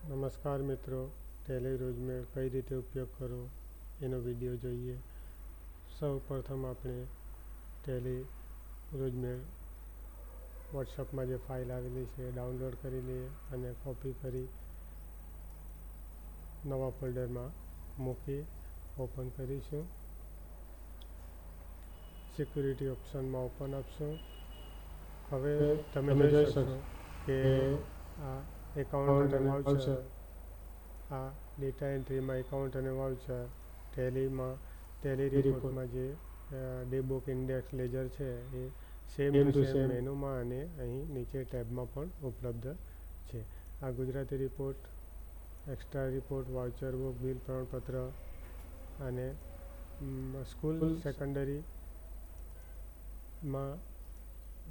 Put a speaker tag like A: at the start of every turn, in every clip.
A: નમસ્કાર મિત્રો, ટેલી રોજમેળ કઈ રીતે ઉપયોગ કરો એનો વિડીયો જોઈએ. સૌ પ્રથમ આપણે ટેલી રોજમેળ વોટ્સઅપમાં જે ફાઇલ આવેલી છે એ ડાઉનલોડ કરી લઈએ અને કોપી કરી નવા ફોલ્ડરમાં મૂકી ઓપન કરીશું. સિક્યુરિટી ઓપ્શનમાં ઓપન આપશું. હવે તમે જોઈ શકશો કે આ એકાઉન્ટ અને વાઉચર, આ ડેટા એન્ટ્રીમાં એકાઉન્ટ અને વાઉચર ટેલી રિપોર્ટમાં જે ડેબુક ઇન્ડેક્સ લેજર છે એ સેમ ટુ સેમ મેનુમાં અને અહીં નીચે ટેબમાં પણ ઉપલબ્ધ છે. આ Gujarati report, extra report, voucher book, bill પ્રમાણપત્ર અને સ્કૂલ સેકન્ડરીમાં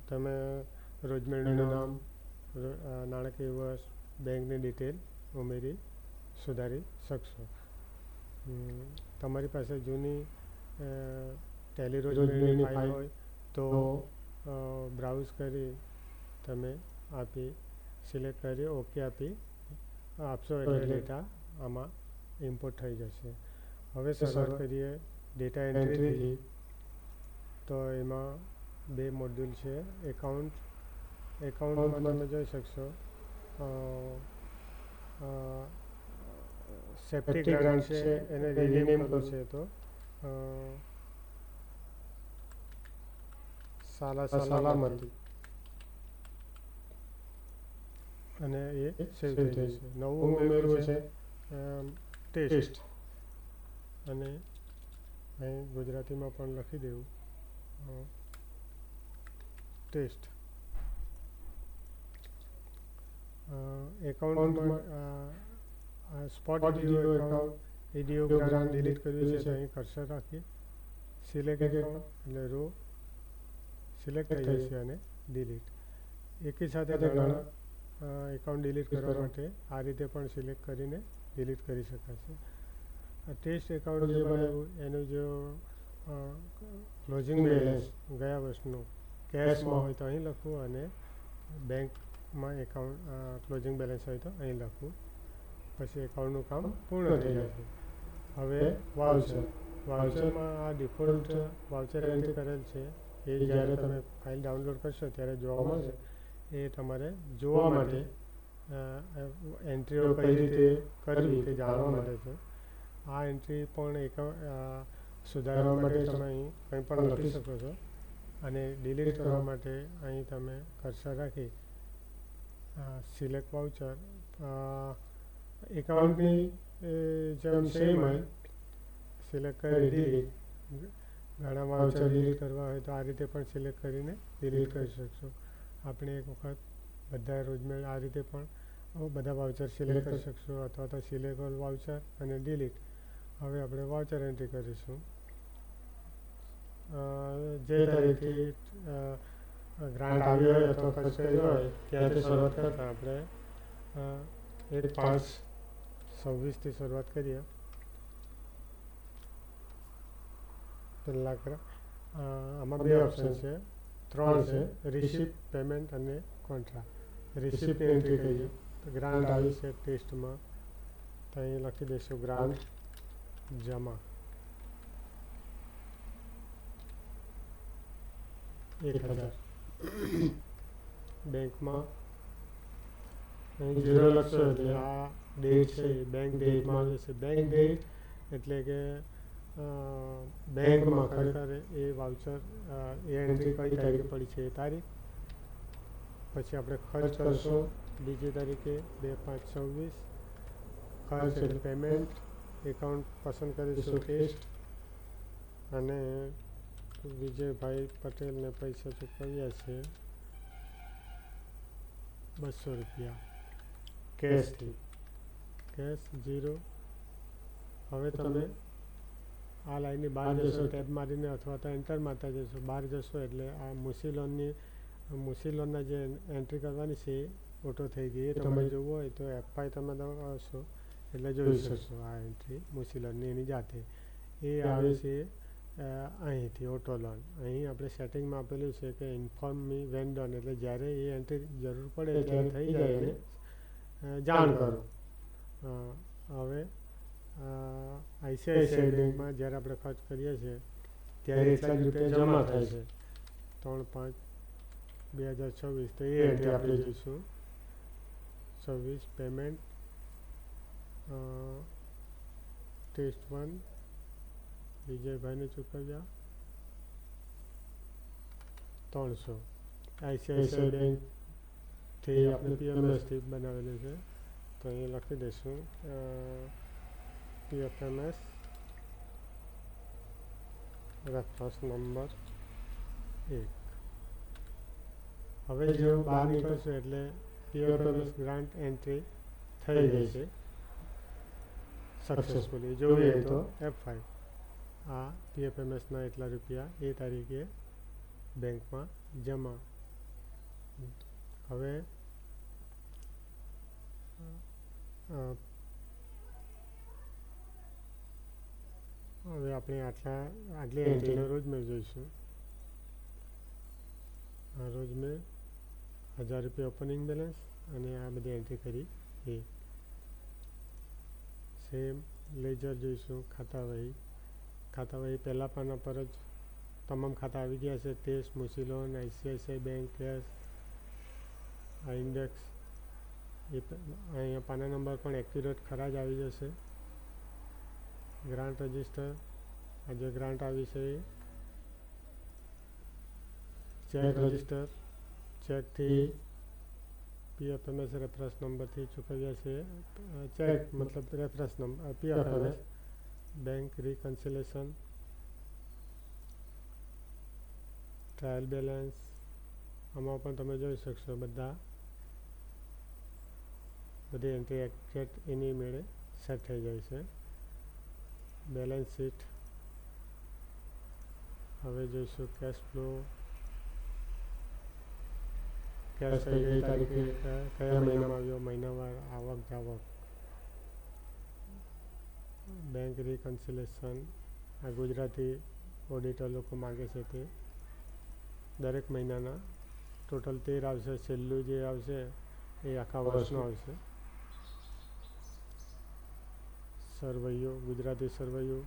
A: તમે રોજમેળનું નામ, નાણાકીય વર્ષ, બેંકની ડિટેલ ઉમેરી સુધારી શકશો. તમારી પાસે જૂની ટેલી રોજમેળની ફાઇલ હોય તો બ્રાઉઝ કરી તમે સિલેક્ટ કરી ઓકે આપશો એટલે ડેટા આમાં ઇમ્પોર્ટ થઈ જશે. હવે શરૂઆત કરીએ ડેટા એન્ટ્રીથી. તો એમાં બે મોડ્યુલ છે. એકાઉન્ટમાં તમે જોઈ શકશો સેફ્ટી ગ્રાન્ટ છે એને રિનેમ કરવું છે તો સલામતી અને એ સેવ થઈ જશે. નવું ઉમેરવું છે ટેસ્ટ અને અહીં ગુજરાતીમાં પણ લખી દેવું ટેસ્ટ. એકાઉન્ટમાં spot video account video grant delete કરવી છે તો અહીં કર્સર રાખીએ, સિલેક્ટ એકાઉન્ટ એટલે રો સિલેક્ટ થઈ જશે અને ડિલીટ. એકી સાથે ઘણા એકાઉન્ટ ડિલીટ કરવા માટે આ રીતે પણ સિલેક્ટ કરીને ડિલીટ કરી શકાશે. આ ટેસ્ટ એકાઉન્ટ જે બનાવ્યું એનું જો ક્લોઝિંગ બેલેન્સ ગયા વર્ષનું કેશમાં હોય તો અહીં લખવું અને બેંકમાં એકાઉન્ટ ક્લોઝિંગ બેલેન્સ હોય તો અહીં લખવું. પછી એકાઉન્ટનું કામ પૂર્ણ થઈ જશે. હવે વાઉચરમાં આ ડિફોલ્ટ વાઉચર એન્ટ્રી કરેલ છે એ જ્યારે તમે ફાઇલ ડાઉનલોડ કરશો ત્યારે જોવા મળશે. એ તમારે જોવા માટે એન્ટ્રીઓ કઈ રીતે કરવી તે જાણવા માટે છે. આ એન્ટ્રી પણ સુધારવા માટે તમે અહીં કંઈ પણ લખી શકો છો અને ડિલીટ કરવા માટે અહીં તમે કર્સર રાખી સિલેક્ટ વાઉચર એકાઉન્ટની જેમ સેમ હોય સિલેક્ટ કરી ડિલીટ. ઘણા વાઉચર ડિલીટ કરવા હોય તો આ રીતે પણ સિલેક્ટ કરીને ડિલીટ કરી શકશો. આપણે એક વખત બધા રોજમેળ આ રીતે પણ બધા વાઉચર સિલેક્ટ કરી શકશો અથવા તો સિલેક્ટ ઓલ વાઉચર અને ડિલીટ. હવે આપણે વાઉચર એન્ટ્રી કરીશું. જે તારીખથી ગ્રાન્ટ આવી હોય અથવા ખર્ચ કર્યો હોય ત્યાંથી શરૂઆત કરતાં આપણે 1/5/26થી શરૂઆત કરીએ. પહેલાં આમાં બે ઓપ્શન છે, ત્રણ છે, રિસિપ્ટ, પેમેન્ટ અને કોન્ટ્રા. રિસિપ્ટની એન્ટ્રી કરીએ તો ગ્રાન્ટ આવી છે ટેસ્ટમાં તો અહીં લખી દઈશું ગ્રાન્ટ જમા 1000. બેંકમાં અહીં 0 લખશો એટલે આ ડેટ છે એ બેંક ડેટમાં આવી જશે. બેંક ડેટ એટલે કે બેંકમાં ખરેખર એ વાઉચર એ એન્ટ્રી કઈ તારીખે પડી છે એ તારીખ. પછી આપણે ખર્ચ કરશું બીજી તારીખે 2/5/26. ખર્ચ એટલે પેમેન્ટ એકાઉન્ટ પસંદ કરીશું ટેસ્ટ અને વિજયભાઈ પટેલને પૈસા ચૂકવ્યા છે 200 રૂપિયા કેશથી. કેશ 0. હવે તમે આ લાઈનની બહાર જશો ટેબ મારીને અથવા તો એન્ટર મારતા જશો. બહાર જશો એટલે આ મુસી લોનના જે એન્ટ્રી કરવાની છે એ ઓટો થઈ ગઈ. એ તમે જોવું હોય તો F5 તમે દબાવશો એટલે જોઈ શકશો આ એન્ટ્રી મુસી લોનની એની જાતે એ આવે છે અહીંથી ઓટો લોન. અહીં આપણે સેટિંગમાં આપેલું છે કે ઇન્ફોર્મ મી વેન ડન એટલે જ્યારે એ એન્ટ્રી જરૂર પડે ત્યારે થઈ જાય એને જાણ કરો. હવે આઈસીઆઈસીઆઈ બેંકમાં જ્યારે આપણે ખર્ચ કરીએ છીએ ત્યારે એટલા જ રૂપિયા જમા થાય છે 3/5/2026. તો એ એન્ટ્રી આપણે જોઈશું. 26 પેમેન્ટ ટેસ્ટ 1 વિજયભાઈને ચૂકવ્યા 300. આઈસીઆઈસીઆઈ બેંકથી આપણે પીએફએમએસથી બનાવેલું છે, તો અહીં લખી દઈશું પીએફએમએસ રેફરન્સ નંબર 1. હવે જો બહાર નીકળશું એટલે પીએફએમએસ ગ્રાન્ટ એન્ટ્રી થઈ ગઈ છે સક્સેસફુલી. જોઈએ તો F5 આ પીએફએમએસના એટલા રૂપિયા એ તારીખે બેંકમાં જમા. હવે આપણે આટલી એન્ટ્રીનો રોજમેર જોઈશું. રોજમેર 1000 રૂપિયા ઓપનિંગ બેલેન્સ અને આ બધી એન્ટ્રી કરી એ. સેમ લેજર જોઈશું. ખાતાવહી પહેલા પાના પર જ તમામ ખાતા આવી ગયા છે. ટેસ્ટ, મુસી લોન, આઈસીઆઈસીઆઈ બેંક, કેશ, આ ઇન્ડેક્સ. એ અહીંયા પાના નંબર પણ એક્યુરેટ ખરા જ આવી જશે. ગ્રાન્ટ રજિસ્ટર, આ જે ગ્રાન્ટ આવી છે એ. ચેક રજિસ્ટર, ચેકથી પીએફએમએસ રેફરન્સ નંબરથી ચૂકવ્યા છે. ચેક મતલબ reference number PFMS. Bank reconciliation, trial balance, આમાં પણ તમે જોઈ શકશો બધી એન્ટ્રી એક્ઝેક્ટ એની મેળે સેટ થઈ જાય છે. બેલેન્સ શીટ, હવે જોઈશું કેશ ફ્લો. કેશ કઈ તારીખે કયા મહિનામાં આવ્યો, મહિનાવાર, આવક જાવક. બેંક રિકન્સિલેશન, આ ગુજરાતી ઓડિટર લોકો માગે છે તે દરેક મહિનાના ટોટલ 13 આવશે. છેલ્લું જે આવશે એ આખા વર્ષનું આવશે. સરવૈયો, ગુજરાતી સરવૈયું,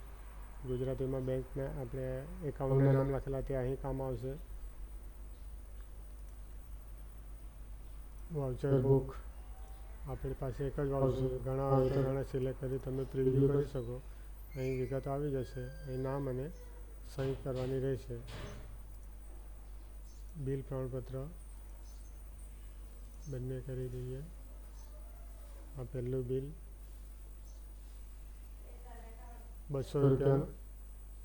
A: ગુજરાતીમાં બેંકને આપણે એકાઉન્ટના નામ લખેલા તે અહીં કામ આવશે. વાઉચર બુક, આપણી પાસે એક જ વાઉચર, ઘણા હોય તો ઘણા સિલેક્ટ કરી તમે પ્રિવ્યૂ કરી શકો. અહીં વિગતો આવી જશે. અહીં નામ અને સહી કરવાની રહેશે. બિલ પ્રમાણપત્ર બંને કરી દઈએ. આ પહેલું બિલ 200 રૂપિયાનું,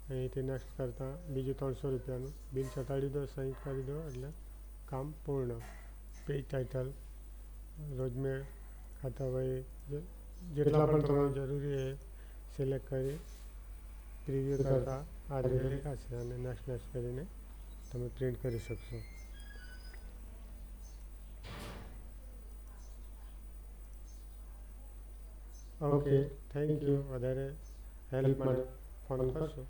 A: અહીંથી નેક્સ્ટ કરતાં બીજું 300 રૂપિયાનું. બિલ ચોંટાડી દો, સહી કરી દો એટલે કામ પૂર્ણ. પેજ ટાઇટલ, રોજમેર, ખાતાવહી, જેટલા પણ તમારે જરૂરી છે સિલેક્ટ કરી પ્રિવ્યૂ કરતાં આ રીતે દેખાશે અને નેક્સ્ટ કરીને તમે પ્રિન્ટ કરી શકશો. Okay, thank you. વધારે હેલ્પ માટે ફોન કરશો.